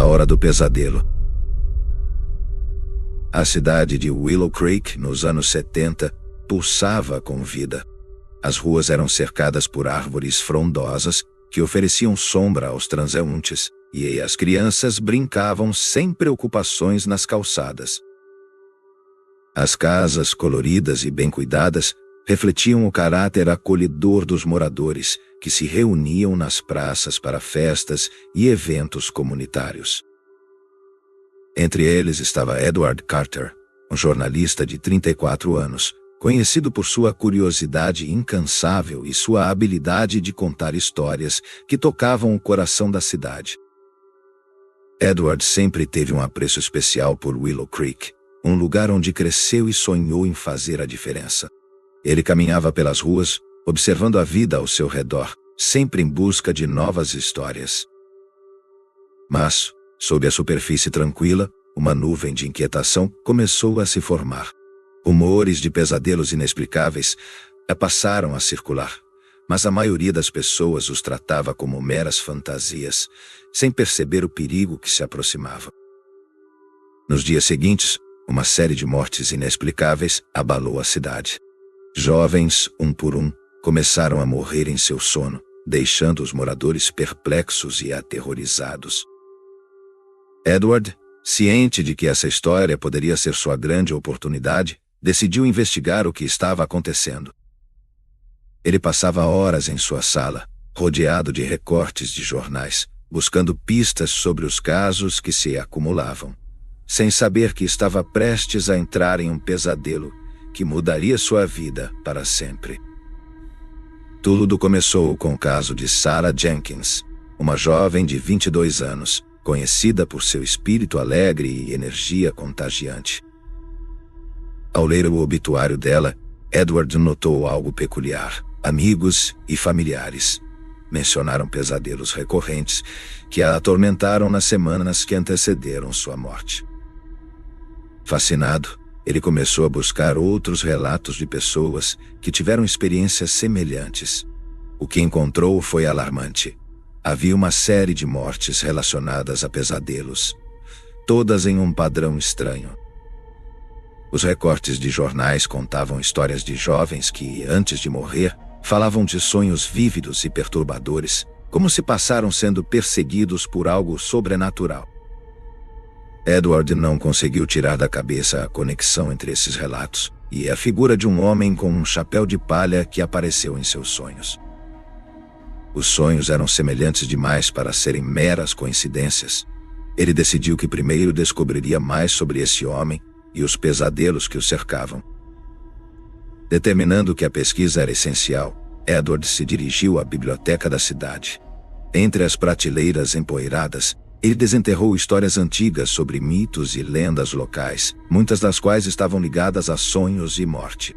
a hora do pesadelo. A cidade de Willow Creek, nos anos 70, pulsava com vida. As ruas eram cercadas por árvores frondosas que ofereciam sombra aos transeuntes, e as crianças brincavam sem preocupações nas calçadas. As casas, coloridas e bem cuidadas, refletiam o caráter acolhedor dos moradores, que se reuniam nas praças para festas e eventos comunitários. Entre eles estava Edward Carter, um jornalista de 34 anos, conhecido por sua curiosidade incansável e sua habilidade de contar histórias que tocavam o coração da cidade. Edward sempre teve um apreço especial por Willow Creek, um lugar onde cresceu e sonhou em fazer a diferença. Ele caminhava pelas ruas, observando a vida ao seu redor, sempre em busca de novas histórias. Mas, sob a superfície tranquila, uma nuvem de inquietação começou a se formar. Rumores de pesadelos inexplicáveis passaram a circular, mas a maioria das pessoas os tratava como meras fantasias, sem perceber o perigo que se aproximava. Nos dias seguintes, uma série de mortes inexplicáveis abalou a cidade. Jovens, um por um, começaram a morrer em seu sono, deixando os moradores perplexos e aterrorizados. Edward, ciente de que essa história poderia ser sua grande oportunidade, decidiu investigar o que estava acontecendo. Ele passava horas em sua sala, rodeado de recortes de jornais, buscando pistas sobre os casos que se acumulavam, sem saber que estava prestes a entrar em um pesadelo que mudaria sua vida para sempre. Tudo começou com o caso de Sarah Jenkins, uma jovem de 22 anos, conhecida por seu espírito alegre e energia contagiante. Ao ler o obituário dela, Edward notou algo peculiar. Amigos e familiares mencionaram pesadelos recorrentes que a atormentaram nas semanas que antecederam sua morte. Fascinado, ele começou a buscar outros relatos de pessoas que tiveram experiências semelhantes. O que encontrou foi alarmante. Havia uma série de mortes relacionadas a pesadelos, todas em um padrão estranho. Os recortes de jornais contavam histórias de jovens que, antes de morrer, falavam de sonhos vívidos e perturbadores, como se passaram sendo perseguidos por algo sobrenatural. Edward não conseguiu tirar da cabeça a conexão entre esses relatos e a figura de um homem com um chapéu de palha que apareceu em seus sonhos. Os sonhos eram semelhantes demais para serem meras coincidências. Ele decidiu que primeiro descobriria mais sobre esse homem e os pesadelos que o cercavam. Determinando que a pesquisa era essencial, Edward se dirigiu à biblioteca da cidade. Entre as prateleiras empoeiradas, ele desenterrou histórias antigas sobre mitos e lendas locais, muitas das quais estavam ligadas a sonhos e morte.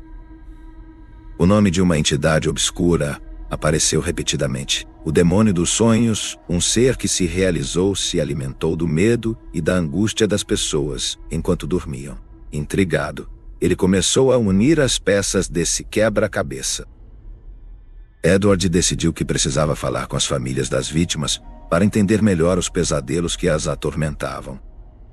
O nome de uma entidade obscura apareceu repetidamente. O demônio dos sonhos, um ser que se alimentou do medo e da angústia das pessoas enquanto dormiam. Intrigado, ele começou a unir as peças desse quebra-cabeça. Edward decidiu que precisava falar com as famílias das vítimas para entender melhor os pesadelos que as atormentavam.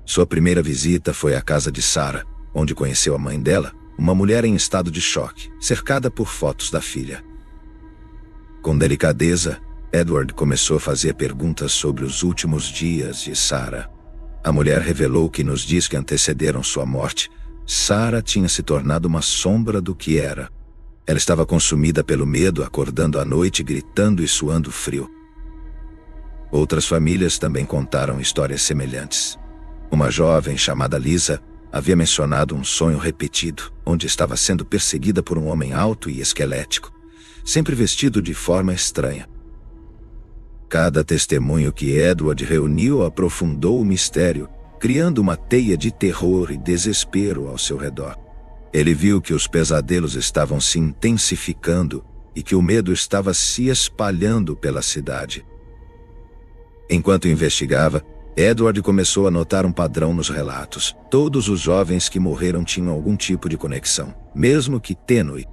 Sua primeira visita foi à casa de Sarah, onde conheceu a mãe dela, uma mulher em estado de choque, cercada por fotos da filha. Com delicadeza, Edward começou a fazer perguntas sobre os últimos dias de Sarah. A mulher revelou que nos dias que antecederam sua morte, Sarah tinha se tornado uma sombra do que era. Ela estava consumida pelo medo, acordando à noite, gritando e suando frio. Outras famílias também contaram histórias semelhantes. Uma jovem chamada Lisa havia mencionado um sonho repetido, onde estava sendo perseguida por um homem alto e esquelético, sempre vestido de forma estranha. Cada testemunho que Edward reuniu aprofundou o mistério, criando uma teia de terror e desespero ao seu redor. Ele viu que os pesadelos estavam se intensificando e que o medo estava se espalhando pela cidade. Enquanto investigava, Edward começou a notar um padrão nos relatos. Todos os jovens que morreram tinham algum tipo de conexão, mesmo que tênue.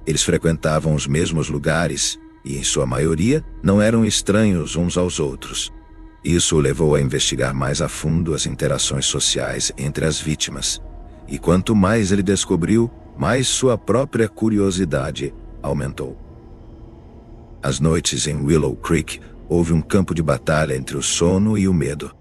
Eles frequentavam os mesmos lugares e, em sua maioria, não eram estranhos uns aos outros. Isso o levou a investigar mais a fundo as interações sociais entre as vítimas. E quanto mais ele descobriu, mais sua própria curiosidade aumentou. Às noites em Willow Creek, houve um campo de batalha entre o sono e o medo.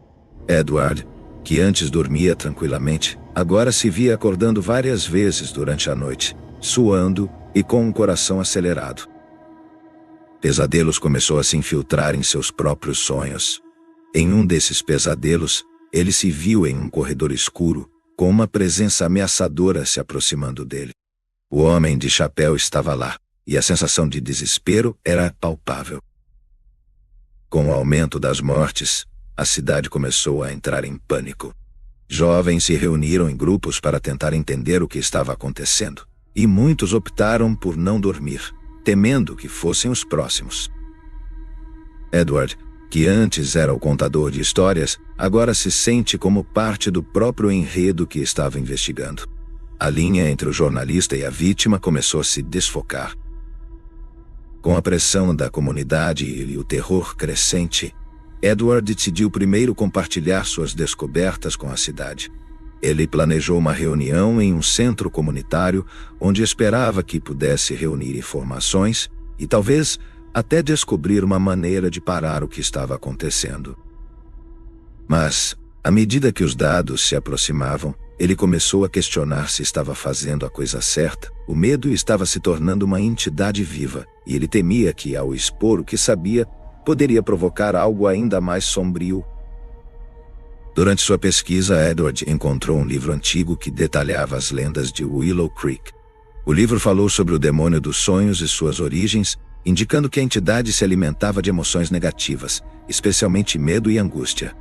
Edward, que antes dormia tranquilamente, agora se via acordando várias vezes durante a noite, suando e com um coração acelerado. Pesadelos começou a se infiltrar em seus próprios sonhos. Em um desses pesadelos, ele se viu em um corredor escuro, com uma presença ameaçadora se aproximando dele. O homem de chapéu estava lá, e a sensação de desespero era palpável. Com o aumento das mortes, a cidade começou a entrar em pânico. Jovens se reuniram em grupos para tentar entender o que estava acontecendo, e muitos optaram por não dormir, temendo que fossem os próximos. Edward, que antes era o contador de histórias, agora se sente como parte do próprio enredo que estava investigando. A linha entre o jornalista e a vítima começou a se desfocar. Com a pressão da comunidade e o terror crescente, Edward decidiu primeiro compartilhar suas descobertas com a cidade. Ele planejou uma reunião em um centro comunitário onde esperava que pudesse reunir informações e talvez até descobrir uma maneira de parar o que estava acontecendo. Mas, à medida que os dados se aproximavam, ele começou a questionar se estava fazendo a coisa certa. O medo estava se tornando uma entidade viva, e ele temia que, ao expor o que sabia, poderia provocar algo ainda mais sombrio. Durante sua pesquisa, Edward encontrou um livro antigo que detalhava as lendas de Willow Creek. O livro falou sobre o demônio dos sonhos e suas origens, indicando que a entidade se alimentava de emoções negativas, especialmente medo e angústia.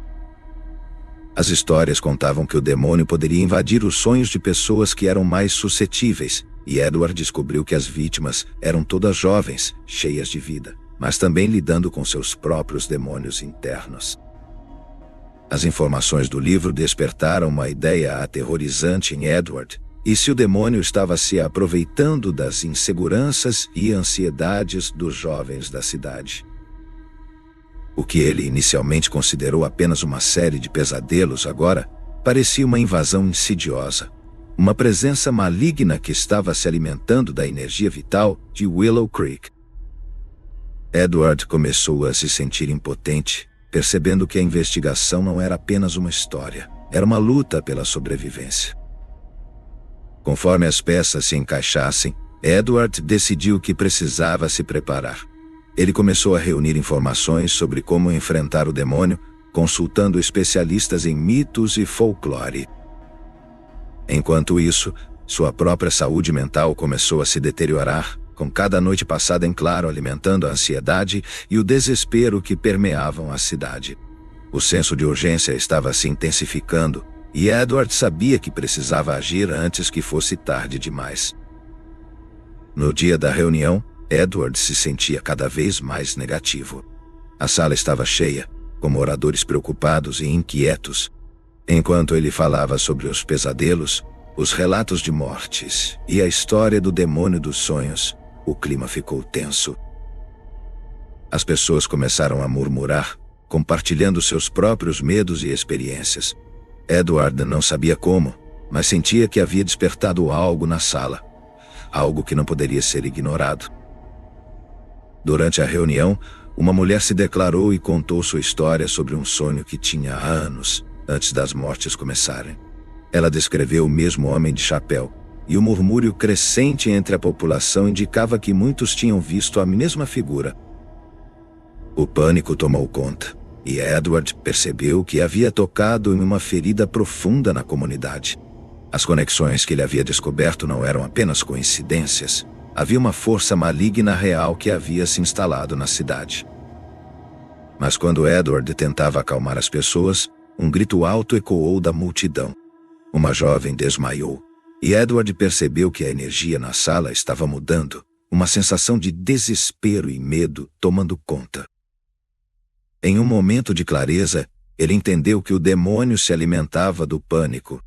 As histórias contavam que o demônio poderia invadir os sonhos de pessoas que eram mais suscetíveis, e Edward descobriu que as vítimas eram todas jovens, cheias de vida, mas também lidando com seus próprios demônios internos. As informações do livro despertaram uma ideia aterrorizante em Edward. E se o demônio estava se aproveitando das inseguranças e ansiedades dos jovens da cidade? O que ele inicialmente considerou apenas uma série de pesadelos agora parecia uma invasão insidiosa, uma presença maligna que estava se alimentando da energia vital de Willow Creek. Edward começou a se sentir impotente, percebendo que a investigação não era apenas uma história, era uma luta pela sobrevivência. Conforme as peças se encaixassem, Edward decidiu que precisava se preparar. Ele começou a reunir informações sobre como enfrentar o demônio, consultando especialistas em mitos e folclore. Enquanto isso, sua própria saúde mental começou a se deteriorar, com cada noite passada em claro alimentando a ansiedade e o desespero que permeavam a cidade. O senso de urgência estava se intensificando, e Edward sabia que precisava agir antes que fosse tarde demais. No dia da reunião, Edward se sentia cada vez mais negativo. A sala estava cheia, com moradores preocupados e inquietos. Enquanto ele falava sobre os pesadelos, os relatos de mortes e a história do demônio dos sonhos, o clima ficou tenso. As pessoas começaram a murmurar, compartilhando seus próprios medos e experiências. Edward não sabia como, mas sentia que havia despertado algo na sala, algo que não poderia ser ignorado. Durante a reunião, uma mulher se declarou e contou sua história sobre um sonho que tinha há anos, antes das mortes começarem. Ela descreveu o mesmo homem de chapéu, e o murmúrio crescente entre a população indicava que muitos tinham visto a mesma figura. O pânico tomou conta. E Edward percebeu que havia tocado em uma ferida profunda na comunidade. As conexões que ele havia descoberto não eram apenas coincidências. Havia uma força maligna real que havia se instalado na cidade. Mas quando Edward tentava acalmar as pessoas, um grito alto ecoou da multidão. Uma jovem desmaiou, e Edward percebeu que a energia na sala estava mudando, uma sensação de desespero e medo tomando conta. Em um momento de clareza, ele entendeu que o demônio se alimentava do pânico.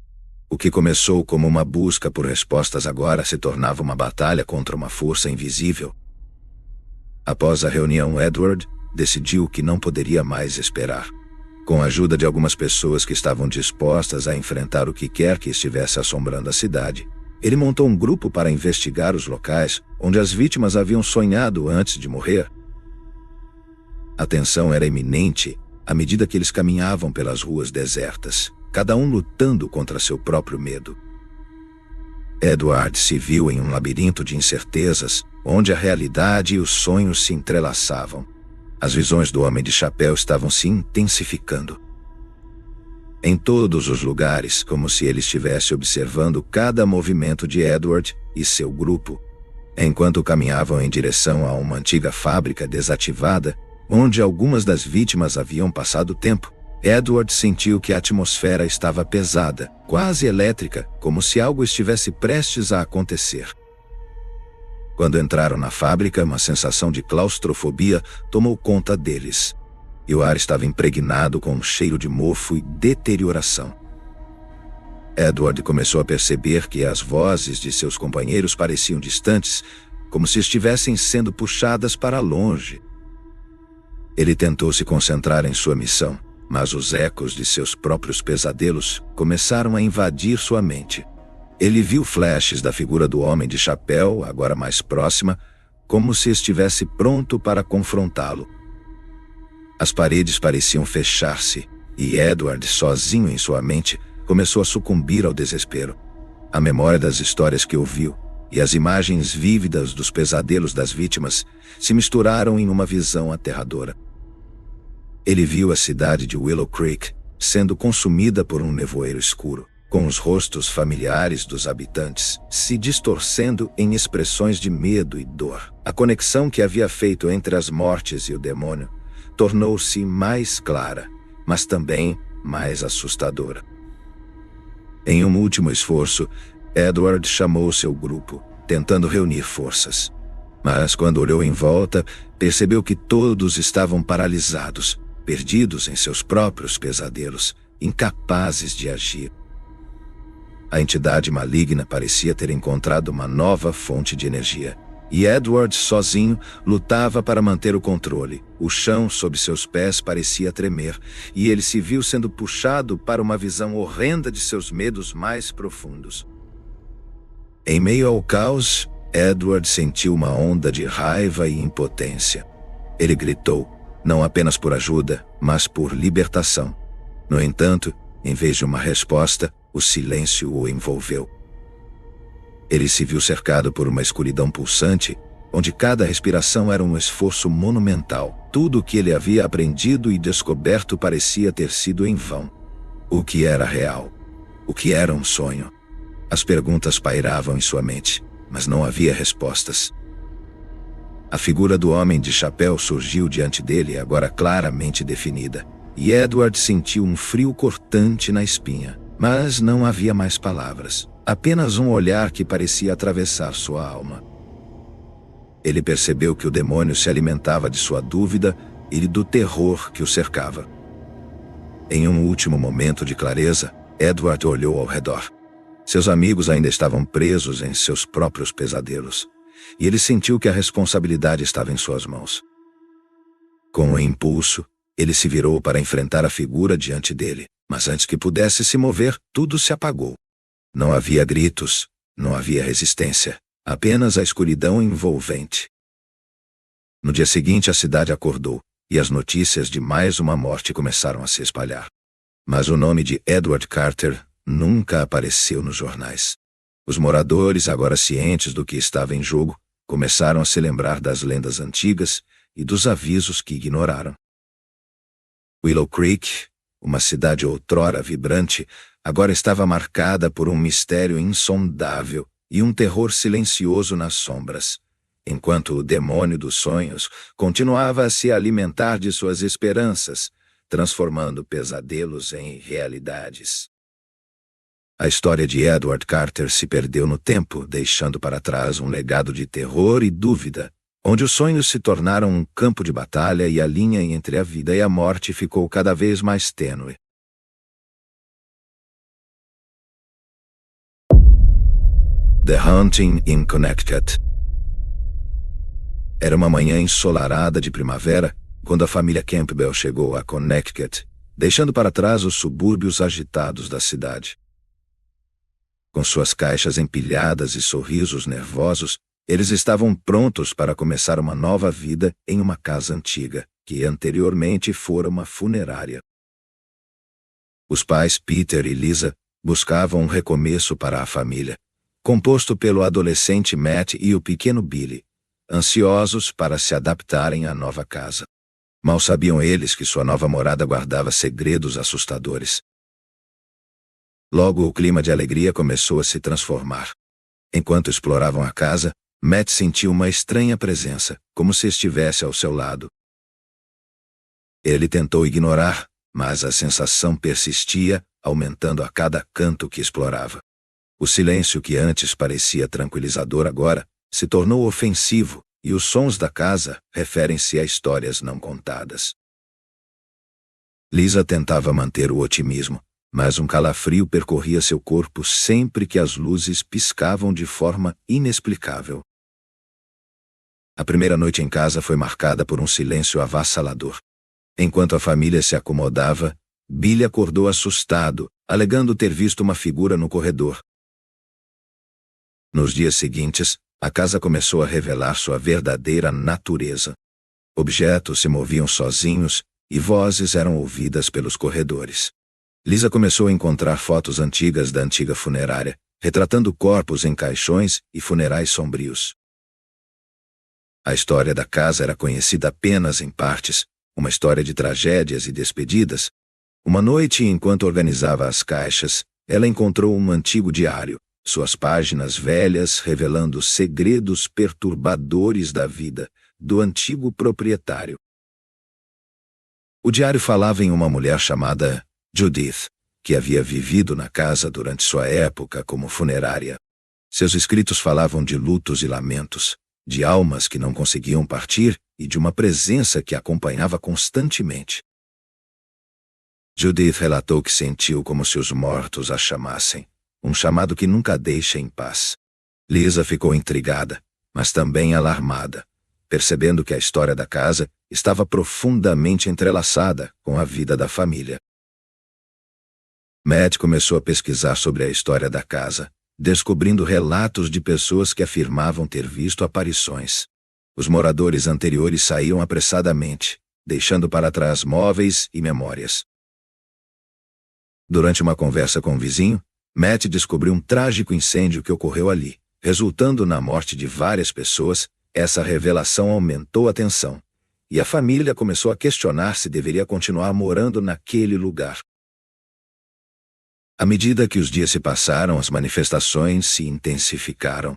O que começou como uma busca por respostas agora se tornava uma batalha contra uma força invisível. Após a reunião, Edward decidiu que não poderia mais esperar. Com a ajuda de algumas pessoas que estavam dispostas a enfrentar o que quer que estivesse assombrando a cidade, ele montou um grupo para investigar os locais onde as vítimas haviam sonhado antes de morrer. A tensão era iminente à medida que eles caminhavam pelas ruas desertas, cada um lutando contra seu próprio medo. Edward se viu em um labirinto de incertezas, onde a realidade e os sonhos se entrelaçavam. As visões do Homem de Chapéu estavam se intensificando. Em todos os lugares, como se ele estivesse observando cada movimento de Edward e seu grupo, enquanto caminhavam em direção a uma antiga fábrica desativada, onde algumas das vítimas haviam passado tempo. Edward sentiu que a atmosfera estava pesada, quase elétrica, como se algo estivesse prestes a acontecer. Quando entraram na fábrica, uma sensação de claustrofobia tomou conta deles, e o ar estava impregnado com um cheiro de mofo e deterioração. Edward começou a perceber que as vozes de seus companheiros pareciam distantes, como se estivessem sendo puxadas para longe. Ele tentou se concentrar em sua missão, mas os ecos de seus próprios pesadelos começaram a invadir sua mente. Ele viu flashes da figura do Homem de Chapéu, agora mais próxima, como se estivesse pronto para confrontá-lo. As paredes pareciam fechar-se, e Edward, sozinho em sua mente, começou a sucumbir ao desespero. A memória das histórias que ouviu e as imagens vívidas dos pesadelos das vítimas se misturaram em uma visão aterradora. Ele viu a cidade de Willow Creek sendo consumida por um nevoeiro escuro, com os rostos familiares dos habitantes se distorcendo em expressões de medo e dor. A conexão que havia feito entre as mortes e o demônio tornou-se mais clara, mas também mais assustadora. Em um último esforço, Edward chamou seu grupo, tentando reunir forças. Mas quando olhou em volta, percebeu que todos estavam paralisados, perdidos em seus próprios pesadelos, incapazes de agir. A entidade maligna parecia ter encontrado uma nova fonte de energia, e Edward, sozinho, lutava para manter o controle. O chão sob seus pés parecia tremer, e ele se viu sendo puxado para uma visão horrenda de seus medos mais profundos. Em meio ao caos, Edward sentiu uma onda de raiva e impotência. Ele gritou, não apenas por ajuda, mas por libertação. No entanto, em vez de uma resposta, o silêncio o envolveu. Ele se viu cercado por uma escuridão pulsante, onde cada respiração era um esforço monumental. Tudo o que ele havia aprendido e descoberto parecia ter sido em vão. O que era real? O que era um sonho? As perguntas pairavam em sua mente, mas não havia respostas. A figura do Homem de Chapéu surgiu diante dele, agora claramente definida, e Edward sentiu um frio cortante na espinha. Mas não havia mais palavras, apenas um olhar que parecia atravessar sua alma. Ele percebeu que o demônio se alimentava de sua dúvida e do terror que o cercava. Em um último momento de clareza, Edward olhou ao redor. Seus amigos ainda estavam presos em seus próprios pesadelos, e ele sentiu que a responsabilidade estava em suas mãos. Com um impulso, ele se virou para enfrentar a figura diante dele, mas antes que pudesse se mover, tudo se apagou. Não havia gritos, não havia resistência, apenas a escuridão envolvente. No dia seguinte, a cidade acordou, e as notícias de mais uma morte começaram a se espalhar. Mas o nome de Edward Carter nunca apareceu nos jornais. Os moradores, agora cientes do que estava em jogo, começaram a se lembrar das lendas antigas e dos avisos que ignoraram. Willow Creek, uma cidade outrora vibrante, agora estava marcada por um mistério insondável e um terror silencioso nas sombras, enquanto o demônio dos sonhos continuava a se alimentar de suas esperanças, transformando pesadelos em realidades. A história de Edward Carter se perdeu no tempo, deixando para trás um legado de terror e dúvida, onde os sonhos se tornaram um campo de batalha e a linha entre a vida e a morte ficou cada vez mais tênue. The Haunting in Connecticut. Era uma manhã ensolarada de primavera quando a família Campbell chegou a Connecticut, deixando para trás os subúrbios agitados da cidade. Com suas caixas empilhadas e sorrisos nervosos, eles estavam prontos para começar uma nova vida em uma casa antiga, que anteriormente fora uma funerária. Os pais Peter e Lisa buscavam um recomeço para a família, composto pelo adolescente Matt e o pequeno Billy, ansiosos para se adaptarem à nova casa. Mal sabiam eles que sua nova morada guardava segredos assustadores. Logo o clima de alegria começou a se transformar. Enquanto exploravam a casa, Matt sentiu uma estranha presença, como se estivesse ao seu lado. Ele tentou ignorar, mas a sensação persistia, aumentando a cada canto que explorava. O silêncio que antes parecia tranquilizador agora se tornou ofensivo, e os sons da casa referem-se a histórias não contadas. Lisa tentava manter o otimismo, mas um calafrio percorria seu corpo sempre que as luzes piscavam de forma inexplicável. A primeira noite em casa foi marcada por um silêncio avassalador. Enquanto a família se acomodava, Billy acordou assustado, alegando ter visto uma figura no corredor. Nos dias seguintes, a casa começou a revelar sua verdadeira natureza. Objetos se moviam sozinhos, e vozes eram ouvidas pelos corredores. Lisa começou a encontrar fotos antigas da antiga funerária, retratando corpos em caixões e funerais sombrios. A história da casa era conhecida apenas em partes, uma história de tragédias e despedidas. Uma noite, enquanto organizava as caixas, ela encontrou um antigo diário, suas páginas velhas revelando segredos perturbadores da vida do antigo proprietário. O diário falava em uma mulher chamada Judith, que havia vivido na casa durante sua época como funerária. Seus escritos falavam de lutos e lamentos, de almas que não conseguiam partir e de uma presença que a acompanhava constantemente. Judith relatou que sentiu como se os mortos a chamassem, um chamado que nunca a deixa em paz. Lisa ficou intrigada, mas também alarmada, percebendo que a história da casa estava profundamente entrelaçada com a vida da família. Matt começou a pesquisar sobre a história da casa, descobrindo relatos de pessoas que afirmavam ter visto aparições. Os moradores anteriores saíam apressadamente, deixando para trás móveis e memórias. Durante uma conversa com um vizinho, Matt descobriu um trágico incêndio que ocorreu ali, resultando na morte de várias pessoas. Essa revelação aumentou a tensão, e a família começou a questionar se deveria continuar morando naquele lugar. À medida que os dias se passaram, as manifestações se intensificaram.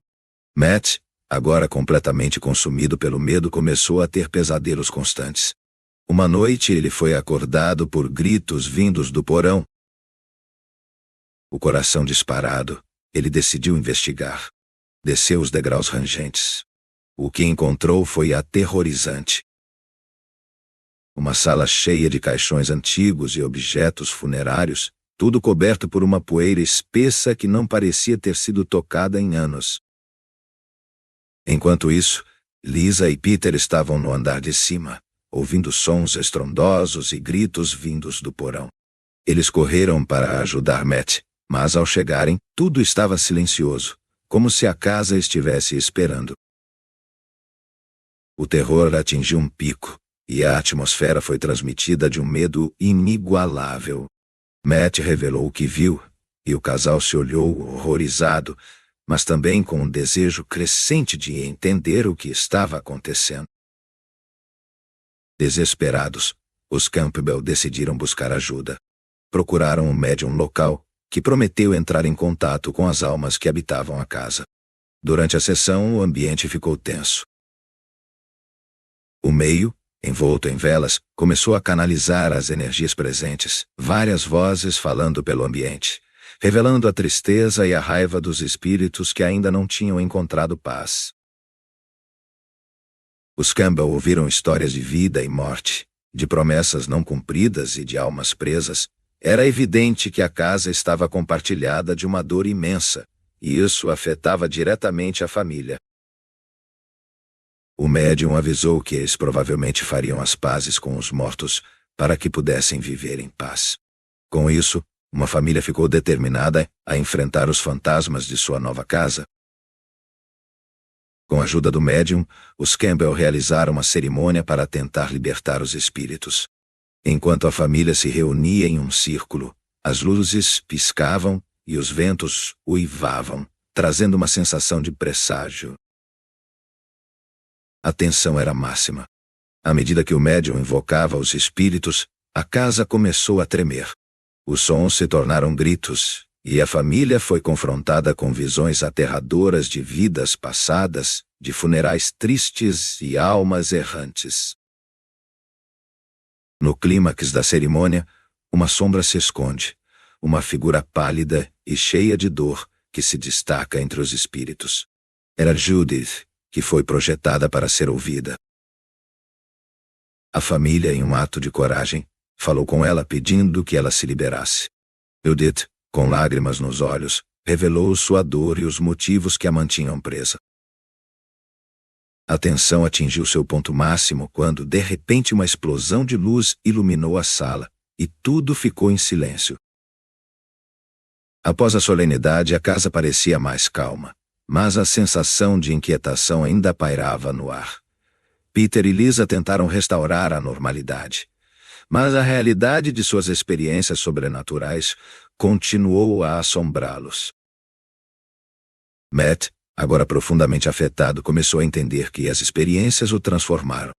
Matt, agora completamente consumido pelo medo, começou a ter pesadelos constantes. Uma noite ele foi acordado por gritos vindos do porão. O coração disparado, ele decidiu investigar. Desceu os degraus rangentes. O que encontrou foi aterrorizante. Uma sala cheia de caixões antigos e objetos funerários, tudo coberto por uma poeira espessa que não parecia ter sido tocada em anos. Enquanto isso, Lisa e Peter estavam no andar de cima, ouvindo sons estrondosos e gritos vindos do porão. Eles correram para ajudar Matt, mas ao chegarem, tudo estava silencioso, como se a casa estivesse esperando. O terror atingiu um pico, e a atmosfera foi transmitida de um medo inigualável. Matt revelou o que viu, e o casal se olhou horrorizado, mas também com um desejo crescente de entender o que estava acontecendo. Desesperados, os Campbell decidiram buscar ajuda. Procuraram um médium local, que prometeu entrar em contato com as almas que habitavam a casa. Durante a sessão, o ambiente ficou tenso. O meio, envolto em velas, começou a canalizar as energias presentes, várias vozes falando pelo ambiente, revelando a tristeza e a raiva dos espíritos que ainda não tinham encontrado paz. Os Campbell ouviram histórias de vida e morte, de promessas não cumpridas e de almas presas. Era evidente que a casa estava compartilhada de uma dor imensa, e isso afetava diretamente a família. O médium avisou que eles provavelmente fariam as pazes com os mortos, para que pudessem viver em paz. Com isso, uma família ficou determinada a enfrentar os fantasmas de sua nova casa. Com a ajuda do médium, os Campbell realizaram uma cerimônia para tentar libertar os espíritos. Enquanto a família se reunia em um círculo, as luzes piscavam e os ventos uivavam, trazendo uma sensação de presságio. A tensão era máxima. À medida que o médium invocava os espíritos, a casa começou a tremer. Os sons se tornaram gritos, e a família foi confrontada com visões aterradoras de vidas passadas, de funerais tristes e almas errantes. No clímax da cerimônia, uma sombra se esconde, uma figura pálida e cheia de dor que se destaca entre os espíritos. Era Judith, que foi projetada para ser ouvida. A família, em um ato de coragem, falou com ela pedindo que ela se liberasse. Judith, com lágrimas nos olhos, revelou sua dor e os motivos que a mantinham presa. A tensão atingiu seu ponto máximo quando, de repente, uma explosão de luz iluminou a sala, e tudo ficou em silêncio. Após a solenidade, a casa parecia mais calma, mas a sensação de inquietação ainda pairava no ar. Peter e Lisa tentaram restaurar a normalidade, mas a realidade de suas experiências sobrenaturais continuou a assombrá-los. Matt, agora profundamente afetado, começou a entender que as experiências o transformaram.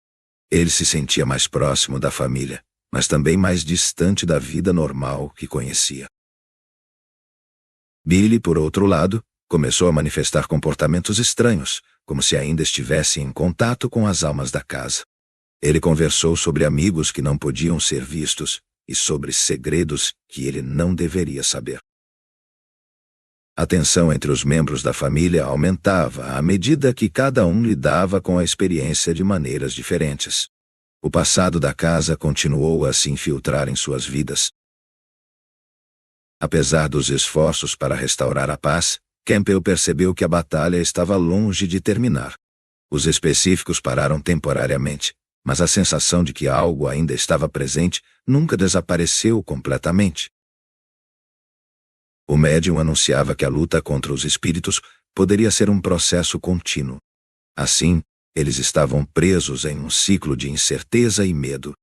Ele se sentia mais próximo da família, mas também mais distante da vida normal que conhecia. Billy, por outro lado, começou a manifestar comportamentos estranhos, como se ainda estivesse em contato com as almas da casa. Ele conversou sobre amigos que não podiam ser vistos e sobre segredos que ele não deveria saber. A tensão entre os membros da família aumentava à medida que cada um lidava com a experiência de maneiras diferentes. O passado da casa continuou a se infiltrar em suas vidas. Apesar dos esforços para restaurar a paz, Campbell percebeu que a batalha estava longe de terminar. Os específicos pararam temporariamente, mas a sensação de que algo ainda estava presente nunca desapareceu completamente. O médium anunciava que a luta contra os espíritos poderia ser um processo contínuo. Assim, eles estavam presos em um ciclo de incerteza e medo.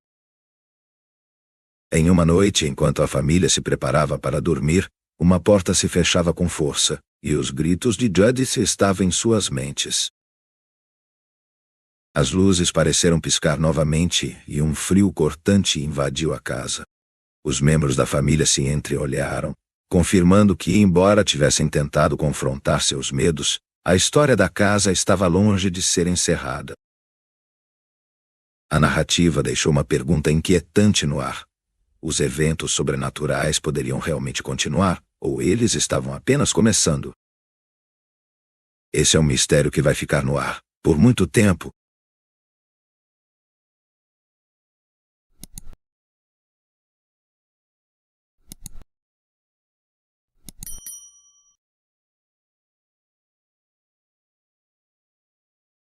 Em uma noite, enquanto a família se preparava para dormir, uma porta se fechava com força, e os gritos de Judith estavam em suas mentes. As luzes pareceram piscar novamente e um frio cortante invadiu a casa. Os membros da família se entreolharam, confirmando que, embora tivessem tentado confrontar seus medos, a história da casa estava longe de ser encerrada. A narrativa deixou uma pergunta inquietante no ar. Os eventos sobrenaturais poderiam realmente continuar, ou eles estavam apenas começando? Esse é um mistério que vai ficar no ar, por muito tempo,